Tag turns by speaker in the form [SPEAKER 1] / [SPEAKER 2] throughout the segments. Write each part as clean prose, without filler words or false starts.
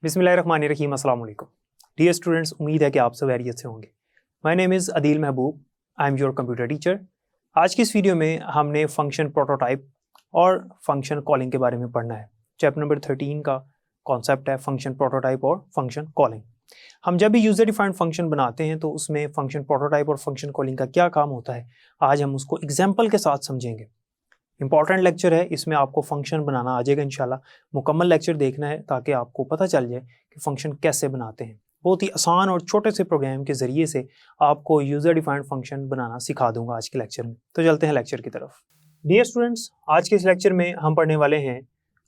[SPEAKER 1] बिस्मिल्लाहिर्रहमानिर्रहीम, अस्सलाम वालेकुम। डियर स्टूडेंट्स, उम्मीद है कि आप सब खैरियत से होंगे। My name is Adeel Mehboob, I am your computer teacher. आज की इस वीडियो में हमने फंक्शन प्रोटोटाइप और फंक्शन कॉलिंग के बारे में पढ़ना है। चैप्टर नंबर 13 का कॉन्सेप्ट है फंक्शन प्रोटोटाइप और फंक्शन कॉलिंग। हम जब भी यूज़र डिफाइंड फंक्शन बनाते हैं तो उसमें फंक्शन प्रोटोटाइप और फंक्शन कॉलिंग का क्या काम होता है, आज हम उसको एग्जाम्पल के साथ समझेंगे। इंपॉर्टेंट लेक्चर है, इसमें आपको फंक्शन बनाना आ जाएगा इंशाल्लाह। मुकम्मल लेक्चर देखना है ताकि आपको पता चल जाए कि फंक्शन कैसे बनाते हैं। बहुत ही आसान और छोटे से प्रोग्राम के ज़रिए से आपको यूज़र डिफाइंड फंक्शन बनाना सिखा दूंगा आज के लेक्चर में। तो चलते हैं लेक्चर की तरफ। डियर स्टूडेंट्स, आज के इस लेक्चर में हम पढ़ने वाले हैं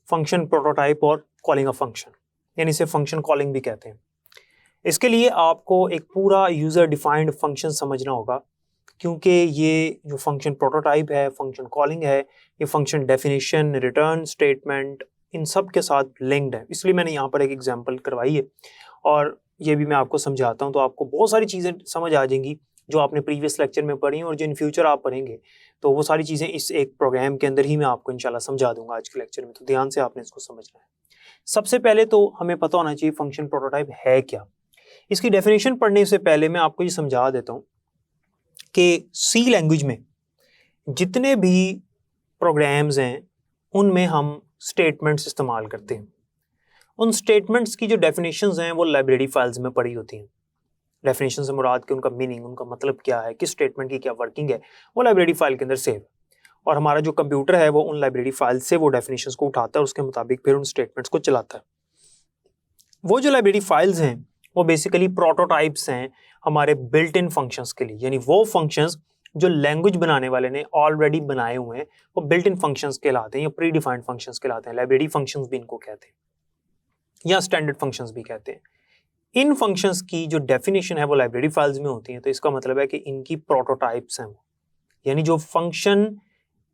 [SPEAKER 1] फंक्शन प्रोटोटाइप और कॉलिंग ऑफ फंक्शन, यानी इसे फंक्शन कॉलिंग भी कहते हैं। इसके लिए आपको एक पूरा यूज़र डिफाइंड फंक्शन समझना होगा, क्योंकि ये जो फंक्शन प्रोटोटाइप है, फंक्शन कॉलिंग है, ये फंक्शन डेफिनेशन, रिटर्न स्टेटमेंट, इन सब के साथ लिंक्ड है। इसलिए मैंने यहाँ पर एक एग्जांपल करवाई है और ये भी मैं आपको समझाता हूँ, तो आपको बहुत सारी चीज़ें समझ आ जाएंगी जो आपने प्रीवियस लेक्चर में पढ़ी हैं और जो इन फ्यूचर आप पढ़ेंगे, तो वो सारी चीज़ें इस एक प्रोग्राम के अंदर ही मैं आपको इंशाल्लाह समझा दूंगा आज के लेक्चर में। तो ध्यान से आपने इसको समझना है। सबसे पहले तो हमें पता होना चाहिए फंक्शन प्रोटोटाइप है क्या। इसकी डेफिनेशन पढ़ने से पहले मैं आपको ये समझा देता हूँ कि सी लैंग्वेज में जितने भी प्रोग्राम्स हैं उनमें हम स्टेटमेंट्स इस्तेमाल करते हैं। उन स्टेटमेंट्स की जो डेफिनेशंस हैं वो लाइब्रेरी फाइल्स में पड़ी होती हैं। डेफिनेशन से मुराद कि उनका मीनिंग, उनका मतलब क्या है, किस स्टेटमेंट की क्या वर्किंग है, वो लाइब्रेरी फाइल के अंदर सेव है। और हमारा जो कंप्यूटर है वो उन लाइब्रेरी फाइल से वो डेफिनेशंस को उठाता है और उसके मुताबिक फिर उन स्टेटमेंट्स को चलाता है। वो जो लाइब्रेरी फाइल्स हैं वो बेसिकली प्रोटोटाइप्स हैं हमारे बिल्ट इन फंक्शंस के लिए, यानी वो फंक्शंस जो लैंग्वेज बनाने वाले ने ऑलरेडी बनाए हुए हैं वो बिल्ट इन फंक्शंस कहलाते हैं या प्री डिफाइंड फंक्शंस कहलाते हैं। लाइब्रेरी फंक्शंस भी इनको कहते हैं या स्टैंडर्ड फंक्शंस भी कहते हैं। इन फंक्शंस की जो डेफिनेशन है वो लाइब्रेरी फाइल्स में होती है, तो इसका मतलब है कि इनकी प्रोटोटाइप्स हैं, यानी जो फंक्शन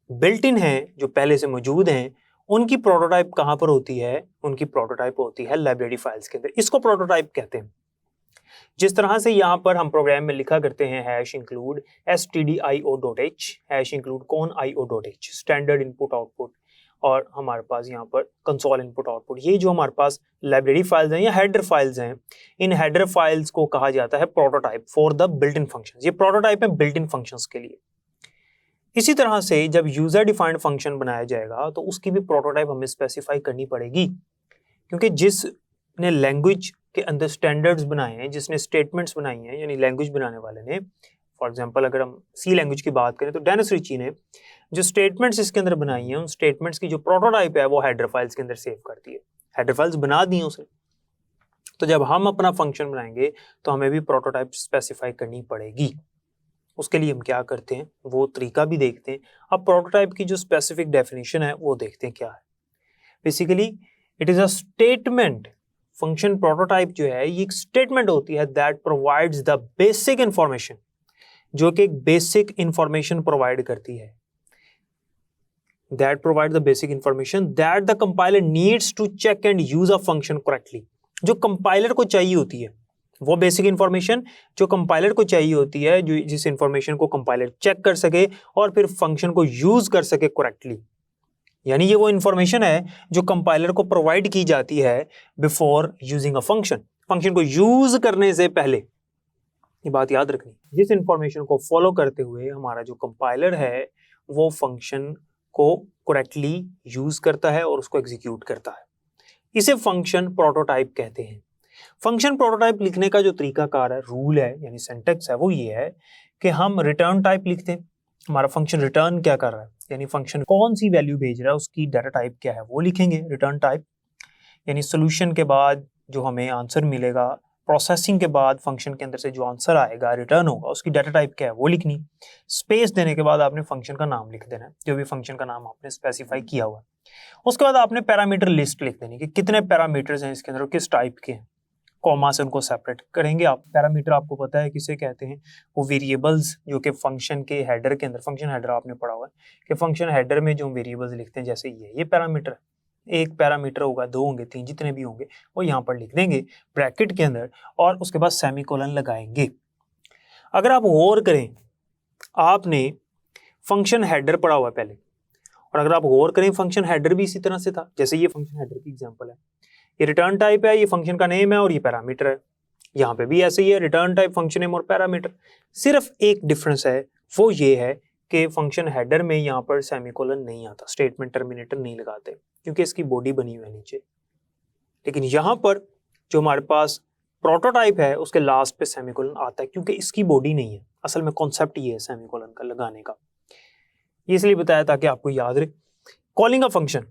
[SPEAKER 1] बिल्ट इन है जो पहले से मौजूद हैं उनकी प्रोटोटाइप कहाँ पर होती है, उनकी प्रोटोटाइप होती है लाइब्रेरी फाइल्स के अंदर। इसको प्रोटोटाइप कहते हैं। जिस तरह से यहाँ पर हम प्रोग्राम में लिखा करते हैं hash include stdio.h, hash include conio.h, standard input output, और हमारे पास यहाँ पर कंसोल इनपुट आउटपुट। ये जो हमारे पास लाइब्रेरी फाइल्स हैं या हेडर फाइल्स हैं, इन हेडर फाइल्स को कहा जाता है prototype for the built in functions. ये प्रोटोटाइप है बिल्ट इन फंक्शंस के लिए। इसी तरह से जब यूजर डिफाइंड फंक्शन बनाया जाएगा तो उसकी भी प्रोटोटाइप हमें स्पेसिफाई करनी पड़ेगी, क्योंकि जिसने लैंग्वेज के अंदर स्टैंडर्ड्स बनाए हैं, जिसने स्टेटमेंट्स बनाई हैं, यानी लैंग्वेज बनाने वाले ने, फॉर एग्जांपल अगर हम सी लैंग्वेज की बात करें तो डेनिस रिची ने जो स्टेटमेंट्स इसके अंदर बनाई हैं उन स्टेटमेंट्स की जो प्रोटोटाइप है वो हेडर फाइल्स के अंदर सेव करती है। हेडर फाइल्स बना दी हैं उसने, तो जब हम अपना फंक्शन बनाएंगे तो हमें भी प्रोटोटाइप स्पेसिफाई करनी पड़ेगी। उसके लिए हम क्या करते हैं वो तरीका भी देखते हैं। अब प्रोटोटाइप की जो स्पेसिफिक डेफिनेशन है वो देखते हैं क्या है। Basically it is a statement. Function prototype जो है ये एक स्टेटमेंट होती है that provides the basic information, जो कि एक बेसिक इंफॉर्मेशन प्रोवाइड करती है। That provide the basic information that the compiler needs to check and use a function correctly. जो कंपाइलर को चाहिए होती है वो बेसिक इंफॉर्मेशन जो कंपाइलर को चाहिए होती है, जो जिस इंफॉर्मेशन को कंपाइलर चेक कर सके और फिर फंक्शन को यूज कर सके करेक्टली। यानी ये वो इंफॉर्मेशन है जो कंपाइलर को प्रोवाइड की जाती है before using a function. Function को यूज करने से पहले, ये बात याद रखनी। जिस इंफॉर्मेशन को फॉलो करते हुए हमारा जो कंपाइलर है वो फंक्शन को करेक्टली यूज करता है और उसको एग्जीक्यूट करता है, इसे फंक्शन प्रोटोटाइप कहते हैं। फंक्शन प्रोटोटाइप लिखने का जो तरीकाकार है, रूल है, यानी सिंटैक्स है, वो ये है कि हम रिटर्न टाइप लिखते हैं। हमारा फंक्शन रिटर्न क्या कर रहा है, यानी फंक्शन कौन सी वैल्यू भेज रहा है, उसकी डाटा टाइप क्या है वो लिखेंगे रिटर्न टाइप। यानी सोल्यूशन के बाद जो हमें आंसर मिलेगा, प्रोसेसिंग के बाद फंक्शन के अंदर से जो आंसर आएगा, रिटर्न होगा, उसकी डाटा टाइप क्या है वो लिखनी। स्पेस देने के बाद आपने फंक्शन का नाम लिख देना है, जो भी फंक्शन का नाम आपने स्पेसिफाई किया हुआ है। उसके बाद आपने पैरामीटर लिस्ट लिख देनी कि कितने पैरामीटर्स हैं इसके अंदर और किस टाइप के हैं, कॉमा से उनको सेपरेट करेंगे आप। पैरामीटर आपको पता है किसे कहते हैं, वो वेरिएबल्स जो कि फंक्शन के हेडर के अंदर, फंक्शन हेडर आपने पढ़ा हुआ है कि फंक्शन हेडर में जो वेरिएबल्स लिखते हैं, जैसे ये पैरामीटर, एक पैरामीटर होगा, दो होंगे, तीन, जितने भी होंगे वो यहाँ पर लिख देंगे ब्रैकेट के अंदर और उसके बाद सेमीकोलन लगाएंगे। अगर आप गौर करें, आपने फंक्शन हेडर पढ़ा हुआ है पहले, और अगर आप गौर करें फंक्शन हेडर भी इसी तरह से था, जैसे ये फंक्शन हेडर की एग्जांपल है। ये रिटर्न टाइप है, ये फंक्शन का नेम है और ये पैरामीटर है। यहाँ पे भी ऐसे ही है, रिटर्न टाइप, फंक्शन नेम और पैरामीटर। सिर्फ एक डिफरेंस है, वो ये है कि फंक्शन हेडर में यहाँ पर सेमीकोलन नहीं आता, स्टेटमेंट टर्मिनेटर नहीं लगाते क्योंकि इसकी बॉडी बनी हुई है नीचे। लेकिन यहाँ पर जो हमारे पास प्रोटोटाइप है उसके लास्ट पे सेमीकोलन आता है क्योंकि इसकी बॉडी नहीं है। असल में कॉन्सेप्ट ये है सेमीकोलन का लगाने का, ये इसलिए बताया ताकि आपको याद रहे। कॉलिंग अ फंक्शन,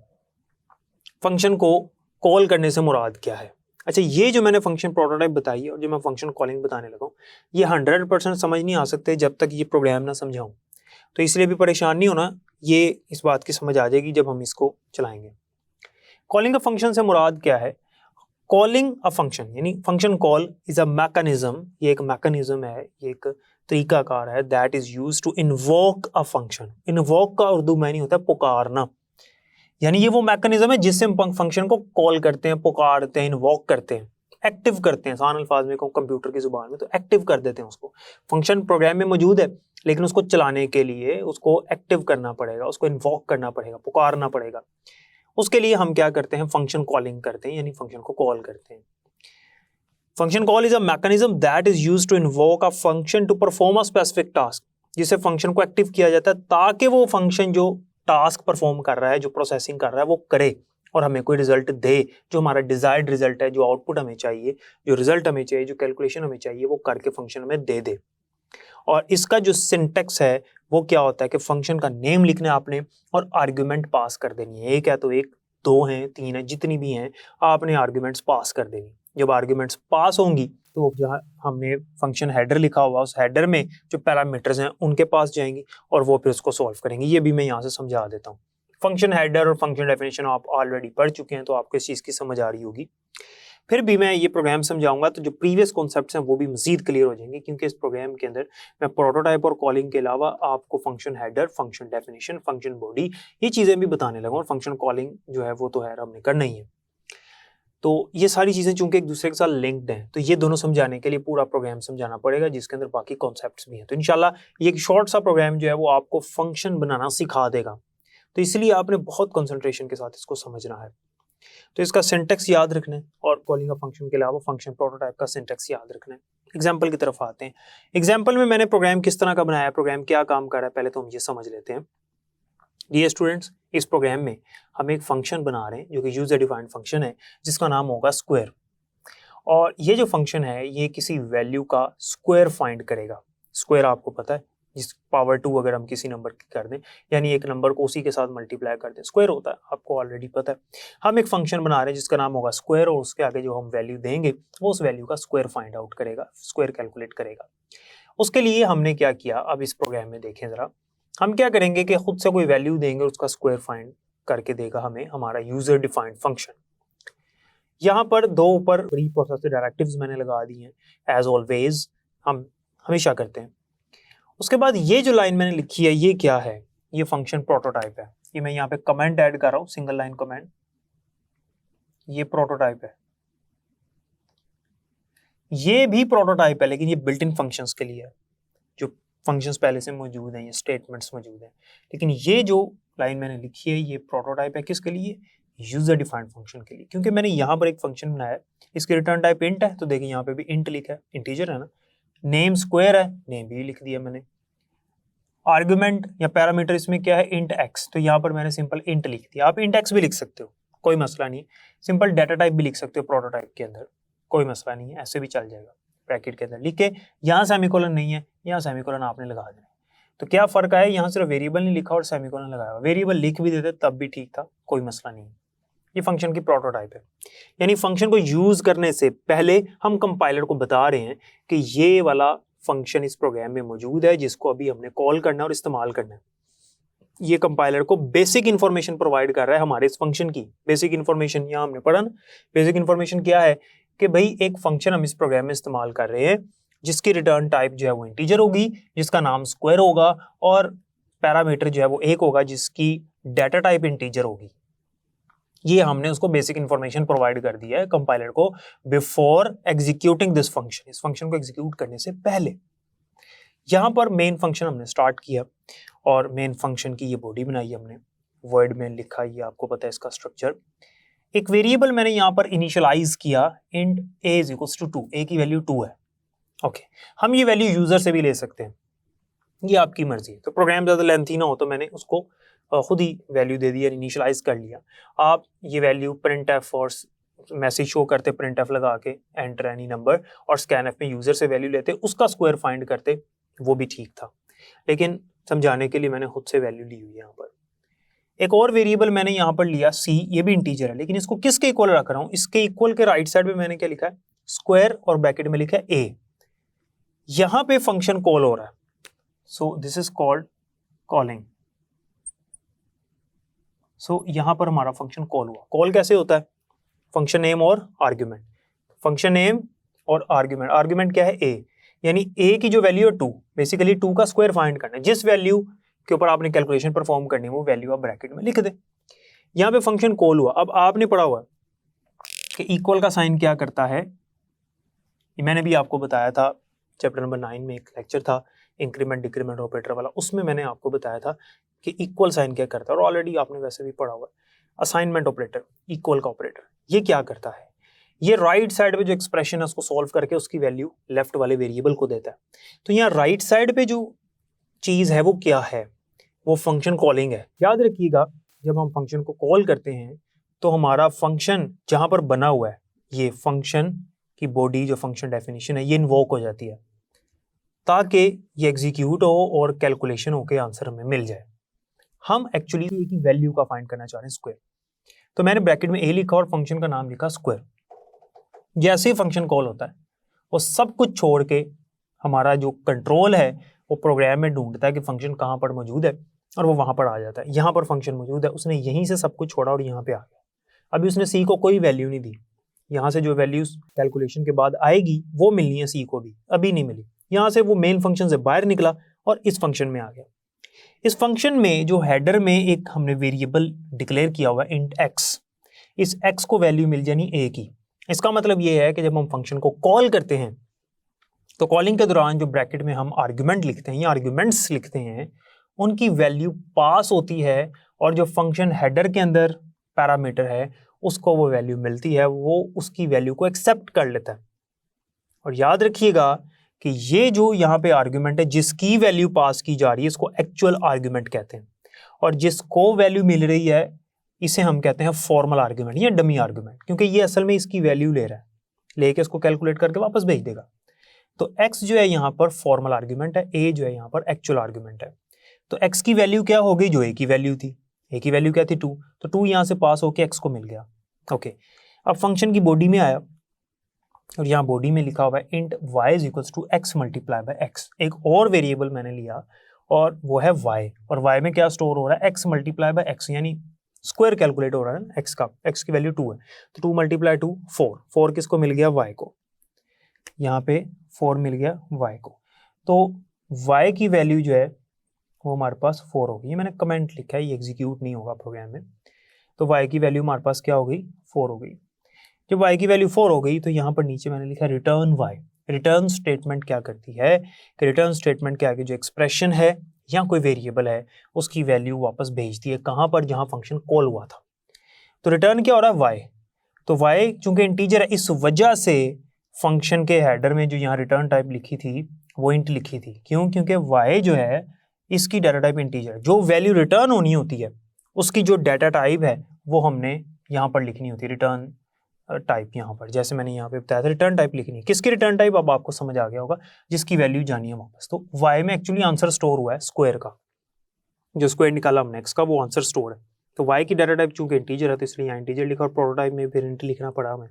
[SPEAKER 1] फंक्शन को कॉल करने से मुराद क्या है। अच्छा, ये जो मैंने फंक्शन प्रोटोटाइप बताई है और जो मैं फंक्शन कॉलिंग बताने लगा हूँ, ये 100% समझ नहीं आ सकते जब तक ये प्रोग्राम ना समझाऊं। तो इसलिए भी परेशान नहीं होना, ये इस बात की समझ आ जाएगी जब हम इसको चलाएंगे। कॉलिंग अ फंक्शन से मुराद क्या है। कॉलिंग अ फंक्शन यानी function call is a mechanism, ये एक मैकेनिज्म है, ये एक तरीकाकार है that is used to invoke a function. Invoke का उर्दू में नहीं होता है पुकारना, यानी ये वो मैकेनिज्म है जिससे हम फंक्शन को कॉल करते हैं, पुकारते हैं, इन्वोक करते हैं, एक्टिव करते हैं। आसान अल्फाज में कहूं कंप्यूटर की जुबान में तो एक्टिव कर देते हैं उसको। फंक्शन प्रोग्राम में मौजूद है लेकिन उसको चलाने के लिए उसको एक्टिव करना पड़ेगा, उसको इन्वोक करना पड़ेगा, पुकारना पड़ेगा। उसके लिए हम क्या करते हैं, फंक्शन कॉलिंग करते हैं, यानी फंक्शन को कॉल करते हैं। Function call is a mechanism that is used to invoke a function to perform a specific task, जिससे फंक्शन को एक्टिव किया जाता है ताकि वो फंक्शन जो टास्क परफॉर्म कर रहा है, जो प्रोसेसिंग कर रहा है, वो करे और हमें कोई रिजल्ट दे, जो हमारा डिजायर्ड रिजल्ट है, जो आउटपुट हमें चाहिए, जो रिजल्ट हमें चाहिए, जो कैलकुलेशन हमें चाहिए, वो करके फंक्शन हमें दे दे। और इसका जो सिंटेक्स है वो क्या होता है कि फंक्शन का नेम लिखना है आपने और आर्ग्यूमेंट पास कर देनी है। एक है तो एक, दो हैं, तीन है, जितनी भी हैं आपने आर्ग्यूमेंट्स पास कर देनी। जब आर्ग्यूमेंट्स पास होंगी तो जहाँ हमने फंक्शन हेडर लिखा हुआ उस हेडर में जो पैरामीटर्स हैं उनके पास जाएंगी और वो फिर उसको सॉल्व करेंगे। ये भी मैं यहाँ से समझा देता हूँ। फंक्शन हेडर और फंक्शन डेफिनेशन आप ऑलरेडी पढ़ चुके हैं तो आपको इस चीज़ की समझ आ रही होगी। फिर भी मैं ये प्रोग्राम समझाऊंगा तो जो प्रीवियस कॉन्सेप्ट्स हैं वो भी मजीद क्लियर हो जाएंगे क्योंकि इस प्रोग्राम के अंदर मैं प्रोटोटाइप और कॉलिंग के अलावा आपको function header, function definition, function body, ये चीज़ें भी बताने लगा और फंक्शन कॉलिंग जो है वो तो है हमने करना ही है। तो ये सारी चीज़ें चूंकि एक दूसरे के साथ लिंक्ड हैं तो ये दोनों समझाने के लिए पूरा प्रोग्राम समझाना पड़ेगा जिसके अंदर बाकी कॉन्सेप्ट्स भी हैं। तो इंशाल्लाह ये एक शॉर्ट सा प्रोग्राम जो है वो आपको फंक्शन बनाना सिखा देगा, तो इसलिए आपने बहुत कंसंट्रेशन के साथ इसको समझना है। तो इसका सिंटेक्स याद रखना है और कॉलिंग अ फंक्शन के अलावा फंक्शन प्रोटोटाइप का सिंटेक्स याद रखना है। एग्जाम्पल की तरफ आते हैं। एग्जाम्पल में मैंने प्रोग्राम किस तरह का बनाया है, प्रोग्राम क्या काम कर रहा है, पहले तो हम ये समझ लेते हैं। डियर स्टूडेंट्स, इस प्रोग्राम में हम एक फंक्शन बना रहे हैं जो कि यूजर डिफाइंड फंक्शन है जिसका नाम होगा स्क्वायर। और ये जो फंक्शन है ये किसी वैल्यू का स्क्वायर फाइंड करेगा। स्क्वायर आपको पता है, जिस पावर 2 अगर हम किसी नंबर की कर दें यानी एक नंबर को उसी के साथ मल्टीप्लाई कर दें, स्क्वायर होता है, आपको ऑलरेडी पता है। हम एक फंक्शन बना रहे हैं जिसका नाम होगा स्क्वायर और उसके आगे जो हम वैल्यू देंगे वो उस वैल्यू का स्क्वायर फाइंड आउट करेगा, स्क्वायर कैलकुलेट करेगा। उसके लिए हमने क्या किया, अब इस प्रोग्राम में देखें जरा। हम क्या करेंगे कि खुद से कोई वैल्यू देंगे, उसका स्क्वायर फाइंड करके देगा हमें हमारा यूजर डिफाइंड फंक्शन। यहाँ पर दो ऊपर प्री प्रोसेस्ड डायरेक्टिव्स मैंने लगा दी हैं, एज ऑलवेज हम हमेशा करते हैं। उसके बाद ये जो लाइन मैंने लिखी है ये क्या है, ये फंक्शन प्रोटोटाइप है। ये मैं यहाँ पे कमेंट ऐड कर रहा हूँ, सिंगल लाइन कमेंट, ये प्रोटोटाइप है। ये भी प्रोटोटाइप है लेकिन ये बिल्ट इन फंक्शंस के लिए है, जो फंक्शंस पहले से मौजूद हैं, ये स्टेटमेंट्स मौजूद हैं। लेकिन ये जो लाइन मैंने लिखी है ये प्रोटोटाइप है, किसके लिए, यूजर डिफाइंड फंक्शन के लिए। क्योंकि मैंने यहाँ पर एक फंक्शन बनाया है, इसकी रिटर्न टाइप इंट है, तो देखिए यहाँ पे भी इंट लिखा है, इंटीजर है ना। नेम स्क्वायर है, नेम भी लिख दिया मैंने। आर्गुमेंट या पैरामीटर इसमें क्या है, इंट एक्स, तो यहाँ पर मैंने सिंपल इंट लिख दिया। आप इंट एक्स भी लिख सकते हो, कोई मसला नहीं। सिंपल डाटा टाइप भी लिख सकते हो प्रोटोटाइप के अंदर, कोई मसला नहीं है, ऐसे भी चल जाएगा। ब्रैकेट के अंदर लिख के यहाँ सेमीकोलन नहीं है, यहाँ सेमीकोलन आपने लगा देना। तो क्या फर्क है, यहाँ सिर्फ वेरिएबल नहीं लिखा और सेमीकोलन लगाया। वेरिएबल लिख भी देते तब भी ठीक था, कोई मसला नहीं है। ये फंक्शन की प्रोटोटाइप है, यानी फंक्शन को यूज करने से पहले हम कंपाइलर को बता रहे हैं कि ये वाला फंक्शन इस प्रोग्राम में मौजूद है जिसको अभी हमने कॉल करना है और इस्तेमाल करना है। ये कंपाइलर को बेसिक इंफॉर्मेशन प्रोवाइड कर रहा है हमारे इस फंक्शन की। बेसिक इंफॉर्मेशन यहाँ हमने पढ़ा ना, बेसिक इंफॉर्मेशन क्या है कि भाई एक फंक्शन हम इस प्रोग्राम में इस्तेमाल कर रहे हैं जिसकी रिटर्न टाइप जो है वो इंटीजर होगी, जिसका नाम स्क्वायर होगा और पैरामीटर जो है वो एक होगा जिसकी डाटा टाइप इंटीजर होगी। ये हमने उसको बेसिक इंफॉर्मेशन प्रोवाइड कर दिया है कंपाइलर को बिफोर एग्जीक्यूटिंग दिस फंक्शन, इस फंक्शन को एग्जीक्यूट करने से पहले। यहाँ पर मेन फंक्शन हमने स्टार्ट किया और मेन फंक्शन की ये बॉडी बनाई हमने, वर्ड में लिखा, ये आपको पता है इसका स्ट्रक्चर। एक वेरिएबल मैंने यहाँ पर इनिशियलाइज किया int a is equals to 2, a की वैल्यू 2 है। ओके, हम ये वैल्यू यूजर से भी ले सकते हैं, ये आपकी मर्जी है। तो प्रोग्राम ज़्यादा लेंथी ना हो तो मैंने उसको खुद ही वैल्यू दे दिया, इनिशियलाइज कर लिया। आप ये वैल्यू प्रिंट एफ और मैसेज शो करते, प्रिंट एफ लगा के एंटर एनी नंबर, और स्कैन एफ में यूजर से वैल्यू लेते, उसका स्क्वायर फाइंड करते, वो भी ठीक था। लेकिन समझाने के लिए मैंने खुद से वैल्यू ली हुई है। यहाँ पर एक और वेरिएबल मैंने यहाँ पर लिया c, ये भी इंटीजर है, लेकिन इसको किसके इक्वल रख रहा हूँ, इसके इक्वल के राइट साइड पे मैंने क्या लिखा है, स्क्वायर, और ब्रैकेट में लिखा है a। यहाँ पे फंक्शन कॉल हो रहा है, so this is called calling. So यहाँ पर हमारा फंक्शन कॉल हुआ। कॉल कैसे होता है, फंक्शन नेम और आर्ग्यूमेंट, फंक्शन नेम और आर्ग्यूमेंट। आर्ग्यूमेंट क्या है, a, यानी a की जो वैल्यू है 2, बेसिकली 2 का स्क्वायर फाइंड करना है। जिस वैल्यू के ऊपर आपने कैलकुलेशन परफॉर्म करनी है वो वैल्यू आप ब्रैकेट में लिख दे। यहाँ पे फंक्शन कॉल हुआ। अब आपने पढ़ा हुआ कि इक्वल का साइन क्या करता है, ये मैंने भी आपको बताया था चैप्टर नंबर 9 में, एक लेक्चर था इंक्रीमेंट डिक्रीमेंट ऑपरेटर वाला, उसमें मैंने आपको बताया था कि इक्वल साइन क्या करता है, और ऑलरेडी आपने वैसे भी पढ़ा हुआ है। असाइनमेंट ऑपरेटर, इक्वल का ऑपरेटर, ये क्या करता है, ये राइट साइड पे जो एक्सप्रेशन है उसको सॉल्व करके उसकी वैल्यू लेफ्ट वाले वेरिएबल को देता है। तो यहाँ राइट साइड पे जो चीज है वो क्या है, वो फंक्शन कॉलिंग है। याद रखिएगा, जब हम फंक्शन को कॉल करते हैं तो हमारा फंक्शन जहां पर बना हुआ है, ये फंक्शन की बॉडी जो फंक्शन डेफिनेशन है, ये इन्वोक हो जाती है ताकि ये एग्जीक्यूट हो और कैलकुलेशन होके आंसर हमें मिल जाए। हम एक्चुअली ए की वैल्यू का फाइंड करना चाह रहे हैं, स्क्वायर। तो मैंने ब्रैकेट में a लिखा और फंक्शन का नाम लिखा स्क्वायर। जैसे ही फंक्शन कॉल होता है वो सब कुछ छोड़ के हमारा जो कंट्रोल है वो प्रोग्राम में ढूंढता है कि फंक्शन कहाँ पर मौजूद है, और वो वहां पर आ जाता है। यहाँ पर फंक्शन मौजूद है, उसने यहीं से सब कुछ छोड़ा और यहाँ पे आ गया। अभी उसने सी को कोई वैल्यू नहीं दी, यहाँ से जो वैल्यूज कैलकुलेशन के बाद आएगी वो मिलनी है सी को भी, अभी नहीं मिली। यहाँ से वो मेन फंक्शन से बाहर निकला और इस फंक्शन में आ गया। इस फंक्शन में जो हेडर में एक हमने वेरिएबल डिक्लेयर किया हुआ है इंट एक्स, इस एक्स को वैल्यू मिल जानी ए की। इसका मतलब ये है कि जब हम फंक्शन को कॉल करते हैं तो कॉलिंग के दौरान जो ब्रैकेट में हम आर्ग्यूमेंट लिखते हैं या आर्ग्यूमेंट्स लिखते हैं, उनकी वैल्यू पास होती है, और जो फंक्शन हेडर के अंदर पैरामीटर है उसको वो वैल्यू मिलती है, वो उसकी वैल्यू को एक्सेप्ट कर लेता है। और याद रखिएगा कि ये जो यहाँ पे आर्ग्यूमेंट है जिसकी वैल्यू पास की जा रही है इसको एक्चुअल आर्ग्यूमेंट कहते हैं, और जिसको वैल्यू मिल रही है इसे हम कहते हैं फॉर्मल आर्ग्यूमेंट या डमी आर्ग्यूमेंट, क्योंकि ये असल में इसकी वैल्यू ले रहा है, लेके इसको कैलकुलेट करके वापस भेज देगा। तो x जो है यहाँ पर फॉर्मल आर्ग्यूमेंट है, a जो है यहाँ पर एक्चुअल आर्ग्यूमेंट है। तो x की वैल्यू क्या हो गई, जो a की वैल्यू थी, a की वैल्यू क्या थी 2, तो 2 यहाँ से पास होके x को मिल गया। ओके, अब फंक्शन की बॉडी में आया और यहाँ बॉडी में लिखा हुआ है int y is equals to x multiply by x। एक और वेरिएबल मैंने लिया और वो है y, और y में क्या स्टोर हो रहा है, x मल्टीप्लाई बाय x, यानी स्क्वायर कैलकुलेट हो रहा है ना x का, x की वैल्यू 2 है, तो 2 मल्टीप्लाई 2 4, 4 किसको मिल गया, y को, यहाँ पे 4 मिल गया y को। तो y की वैल्यू जो है वो हमारे पास 4 होगी। ये मैंने कमेंट लिखा है, ये एग्जीक्यूट नहीं होगा प्रोग्राम में। तो y की वैल्यू हमारे पास क्या हो गई, 4 हो गई। जब y की वैल्यू 4 हो गई तो यहाँ पर नीचे मैंने लिखा रिटर्न y। रिटर्न स्टेटमेंट क्या करती है कि रिटर्न स्टेटमेंट के आगे जो एक्सप्रेशन है या कोई वेरिएबल है उसकी वैल्यू वापस भेजती है, कहाँ पर, जहाँ फंक्शन कॉल हुआ था। तो रिटर्न क्या हो रहा है, y। तो y चूंकि इंटीजर है, इस वजह से फंक्शन के हेडर में जो यहाँ रिटर्न टाइप लिखी थी वो इंट लिखी थी। क्यों, क्योंकि y जो है इसकी डाटा टाइप इंटीजर, जो वैल्यू रिटर्न होनी होती है उसकी जो डाटा टाइप है वो हमने यहाँ पर लिखनी होती है, रिटर्न टाइप। यहाँ पर जैसे मैंने यहाँ पे बताया था रिटर्न टाइप लिखनी है। किसकी रिटर्न टाइप, अब आपको समझ आ गया होगा, जिसकी वैल्यू जानी है वापस। तो y में एक्चुअली आंसर स्टोर हुआ है स्क्वायर का, जो स्क्वायर निकाला हमने x का वो आंसर स्टोर है। तो y की डाटा टाइप चूंकि इंटीजर है तो इसलिए यहाँ इंटीजर लिखा, और प्रोटोटाइप में फिर इंट लिखना पड़ा हमें।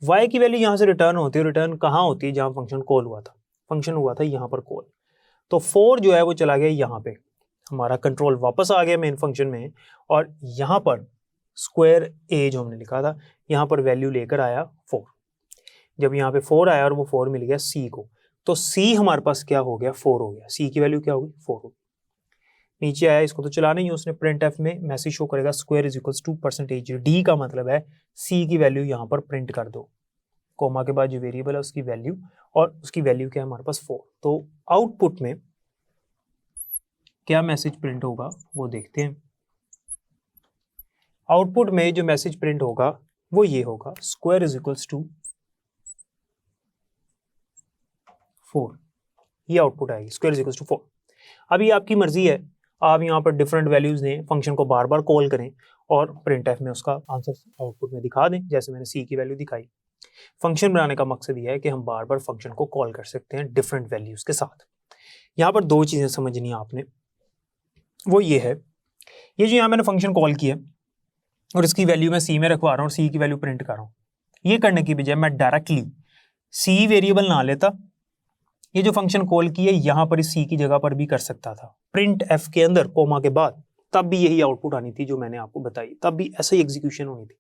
[SPEAKER 1] y की वैल्यू यहाँ से रिटर्न होती है, रिटर्न कहाँ होती है, जहाँ फंक्शन कॉल हुआ था, फंक्शन हुआ था यहाँ पर कॉल। तो 4 जो है वो चला गया यहाँ पे, हमारा कंट्रोल वापस आ गया मेन फंक्शन में, और यहाँ पर स्क्वायर a जो हमने लिखा था यहाँ पर वैल्यू लेकर आया 4। जब यहाँ पे 4 आया और वो 4 मिल गया c को, तो c हमारे पास क्या हो गया, 4 हो गया। c की वैल्यू क्या होगी, 4 होगी। नीचे आया, इसको तो चलाना ही है, उसने प्रिंट एफ में मैसेज शो करेगा square is equals to percentage d का मतलब है c की वैल्यू यहाँ पर प्रिंट कर दो, कोमा के बाद जो वेरिएबल है उसकी वैल्यू, और उसकी वैल्यू क्या है हमारे पास 4। तो आउटपुट में क्या मैसेज प्रिंट होगा वो देखते हैं। आउटपुट में जो मैसेज प्रिंट होगा वो ये होगा, स्क्वायर इज इक्वल्स टू 4। ये आउटपुट आएगी, स्क्वायर इज इक्वल्स टू 4। अभी आपकी मर्जी है, आप यहाँ पर डिफरेंट वैल्यूज दें, फंक्शन को बार बार कॉल करें और प्रिंट एफ में उसका आंसर आउटपुट में दिखा दें, जैसे मैंने सी की वैल्यू दिखाई। फंक्शन बनाने का मकसद ये है कि हम बार बार फंक्शन को कॉल कर सकते हैं डिफरेंट वैल्यूज के साथ। यहाँ पर दो चीज़ें समझनी है आपने, वो ये है, ये जो यहाँ मैंने फंक्शन कॉल किया और इसकी वैल्यू मैं सी में रखवा रहा हूँ और सी की वैल्यू प्रिंट कर रहा हूँ, ये करने की बजाय मैं डायरेक्टली सी वेरिएबल ना लेता, ये जो फंक्शन कॉल किया यहाँ पर इस सी की जगह पर भी कर सकता था, प्रिंट एफ के अंदर कोमा के बाद, तब भी यही आउटपुट आनी थी जो मैंने आपको बताई, तब भी ऐसे ही एग्जीक्यूशन होनी थी।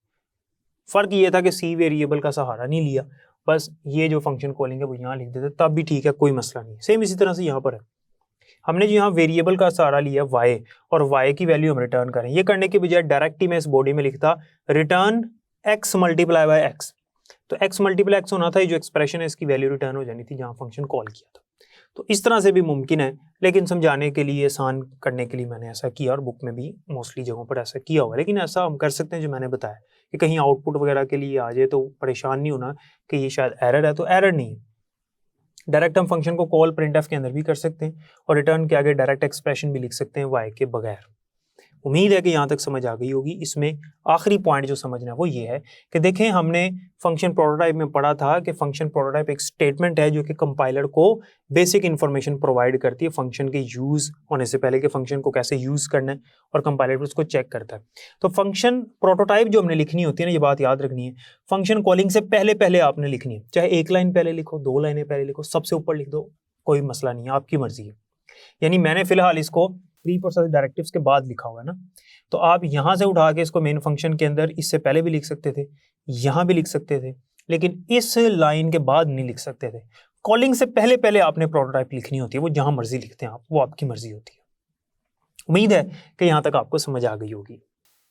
[SPEAKER 1] फर्क ये था कि सी वेरिएबल का सहारा नहीं लिया, बस ये जो फंक्शन कॉलिंग है वो यहाँ लिख देते, तब भी ठीक है, कोई मसला नहीं। सेम इसी तरह से यहाँ पर है, हमने जो यहाँ वेरिएबल का सहारा लिया y और y की वैल्यू हम रिटर्न करें, ये करने के बजाय डायरेक्ट ही मैं इस बॉडी में लिखता return x multiply by x, तो x मल्टीप्लाई x होना था, ये जो एक्सप्रेशन है इसकी वैल्यू रिटर्न हो जानी थी जहाँ फंक्शन कॉल किया था। तो इस तरह से भी मुमकिन है, लेकिन समझाने के लिए, आसान करने के लिए मैंने ऐसा किया और बुक में भी मोस्टली जगहों पर ऐसा किया हुआ है। लेकिन ऐसा हम कर सकते हैं जो मैंने बताया कि कहीं आउटपुट वगैरह के लिए आ जाए तो परेशान नहीं होना कि ये शायद एरर है, तो एरर नहीं है। डायरेक्ट हम फंक्शन को कॉल प्रिंट एफ के अंदर भी कर सकते हैं और रिटर्न के आगे डायरेक्ट एक्सप्रेशन भी लिख सकते हैं y के बगैर। उम्मीद है कि यहाँ तक समझ आ गई होगी। इसमें आखिरी पॉइंट जो समझना है वो ये है कि देखें, हमने फंक्शन प्रोटोटाइप में पढ़ा था कि फंक्शन प्रोटोटाइप एक स्टेटमेंट है जो कि कंपाइलर को बेसिक इन्फॉर्मेशन प्रोवाइड करती है फंक्शन के यूज़ होने से पहले, कि फंक्शन को कैसे यूज़ करना है, और कंपाइलर उसको चेक करता है। तो फंक्शन प्रोटोटाइप जो हमने लिखनी होती है ना, ये बात याद रखनी है, फंक्शन कॉलिंग से पहले पहले आपने लिखनी है, चाहे एक लाइन पहले लिखो, 2 लाइनें पहले लिखो, सबसे ऊपर लिख दो, कोई मसला नहीं है, आपकी मर्जी है। यानी मैंने फिलहाल इसको प्री प्रोसेस डायरेक्टिव्स के बाद लिखा हुआ है ना, तो आप यहाँ से उठा के इसको मेन फंक्शन के अंदर इससे पहले भी लिख सकते थे, यहाँ भी लिख सकते थे, लेकिन इस लाइन के बाद नहीं लिख सकते थे। कॉलिंग से पहले पहले आपने प्रोटोटाइप लिखनी होती है, वो जहाँ मर्जी लिखते हैं आप, वो आपकी मर्जी होती है। उम्मीद है कि यहाँ तक आपको समझ आ गई होगी।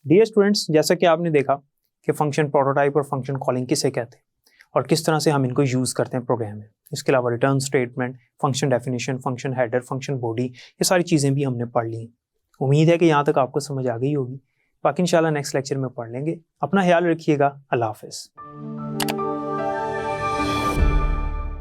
[SPEAKER 1] डियर स्टूडेंट्स, जैसा कि आपने देखा कि फंक्शन प्रोटोटाइप और फंक्शन कॉलिंग किसे कहते हैं और किस तरह से हम इनको यूज़ करते हैं प्रोग्राम में। इसके अलावा return statement, function definition, function header, function body, ये सारी चीज़ें भी हमने पढ़ ली। उम्मीद है कि यहाँ तक आपको समझ आ गई होगी। बाकी इंशाल्लाह नेक्स्ट लेक्चर में पढ़ लेंगे। अपना ख्याल रखिएगा। अल्लाह हाफ़िज़।